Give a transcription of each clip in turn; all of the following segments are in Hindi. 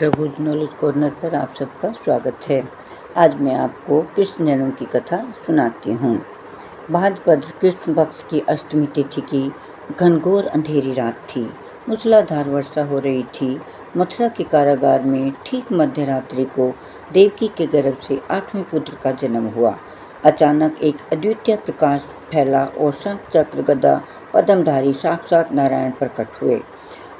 प्रभुज नॉलेज कॉर्नर पर आप सबका स्वागत है। आज मैं आपको कृष्ण जन्म की कथा सुनाती हूँ। भाद्रपद कृष्ण पक्ष की अष्टमी तिथि की घनघोर अंधेरी रात थी। मूसलाधार वर्षा हो रही थी। मथुरा के कारागार में ठीक मध्य रात्रि को देवकी के गर्भ से 8वें पुत्र का जन्म हुआ। अचानक एक अद्वितीय प्रकाश फैला और शंख चक्र गदा पद्मधारी साक्षात नारायण प्रकट हुए।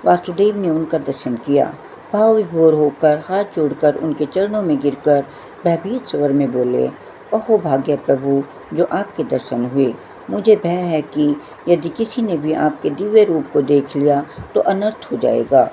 वासुदेव ने उनका दर्शन किया। भाव विभोर होकर हाथ जोड़कर उनके चरणों में गिरकर भयभीत स्वर में बोले, अहो भाग्य प्रभु, जो आपके दर्शन हुए। मुझे भय है कि यदि किसी ने भी आपके दिव्य रूप को देख लिया तो अनर्थ हो जाएगा।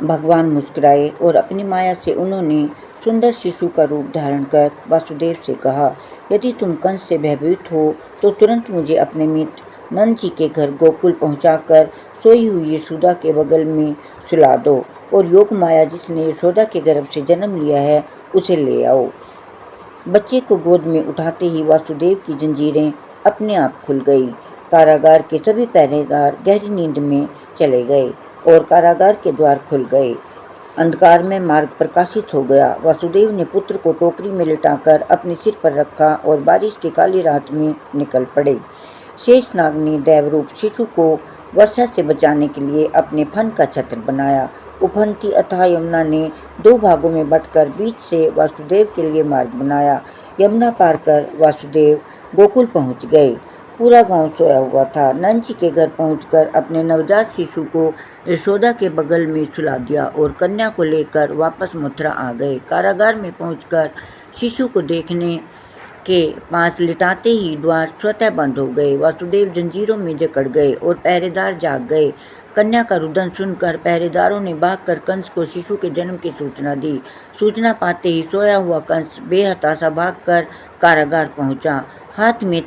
भगवान मुस्कुराए और अपनी माया से उन्होंने सुंदर शिशु का रूप धारण कर वासुदेव से कहा, यदि तुम कंस से भयभीत हो तो तुरंत मुझे अपने मित्र नंद जी के घर गोकुल पहुंचाकर सोई हुई यशोदा के बगल में सुला दो और योग माया जिसने यशोदा के गर्भ से जन्म लिया है उसे ले आओ। बच्चे को गोद में उठाते ही वासुदेव की जंजीरें अपने आप खुल गई। कारागार के सभी पहरेदार गहरी नींद में चले गए और कारागार के द्वार खुल गए। अंधकार में मार्ग प्रकाशित हो गया। वासुदेव ने पुत्र को टोकरी में लिटाकर अपने सिर पर रखा और बारिश की काली रात में निकल पड़े। शेषनाग ने देवरूप शिशु को वर्षा से बचाने के लिए अपने फन का छत्र बनाया। उफनती अथाह यमुना ने दो भागों में बंटकर बीच से वासुदेव के लिए मार्ग बनाया। यमुना पार कर वासुदेव गोकुल पहुंच गए। पूरा गांव सोया हुआ था। नंद जी के घर पहुंचकर अपने नवजात शिशु को यशोदा के बगल में सुला दिया और कन्या को लेकर वापस मथुरा आ गए। कारागार में पहुंचकर शिशु को देखने के पास लिटाते ही द्वार स्वतः बंद हो गए। वासुदेव जंजीरों में जकड़ गए और पहरेदार जाग गए। कन्या का रुदन सुनकर पहरेदारों ने भागकर कंस को शिशु के जन्म की सूचना दी। सूचना पाते ही सोया हुआ कंस बेहताशा भागकर कारागार पहुंचा। हाथ में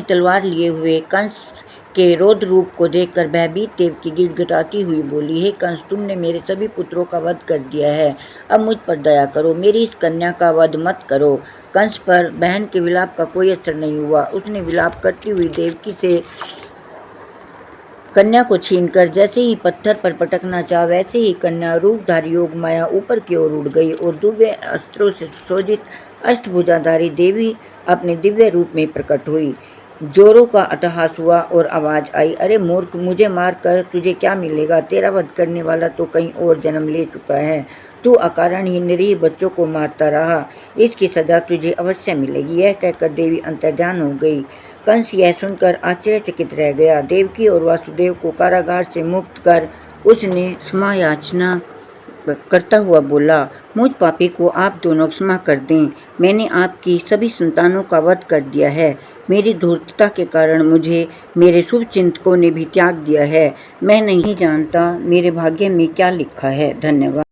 तलवार लिए हुए कंस के रौद्र रूप को देखकर भयभीत देवकी गिड़गिड़ाती हुई बोली, हे कंस, तुमने मेरे सभी पुत्रों का वध कर दिया है। अब मुझ पर दया करो, मेरी इस कन्या का वध मत करो। कंस पर बहन के विलाप का कोई असर नहीं हुआ। उसने विलाप करती हुई देवकी से कन्या को छीनकर जैसे ही पत्थर पर पटकना चाहा वैसे ही कन्या रूपधारी योग माया ऊपर की ओर उड़ गई और दिव्य अस्त्रों से सुशोभित अष्टभुजाधारी देवी अपने दिव्य रूप में प्रकट हुई। जोरों का अट्टहास हुआ और आवाज आई, अरे मूर्ख, मुझे मार कर तुझे क्या मिलेगा? तेरा वध करने वाला तो कहीं और जन्म ले चुका है। तू अकारण ही निरीह बच्चों को मारता रहा, इसकी सजा तुझे अवश्य मिलेगी। यह कहकर देवी अंतर्ध्यान हो गई। कंस यह सुनकर आश्चर्यचकित रह गया। देवकी और वासुदेव को कारागार से मुक्त कर उसने क्षमा याचना करता हुआ बोला, मुझ पापी को आप दोनों क्षमा कर दें। मैंने आपकी सभी संतानों का वध कर दिया है। मेरी धूर्तता के कारण मुझे मेरे शुभ चिंतकों ने भी त्याग दिया है। मैं नहीं जानता मेरे भाग्य में क्या लिखा है। धन्यवाद।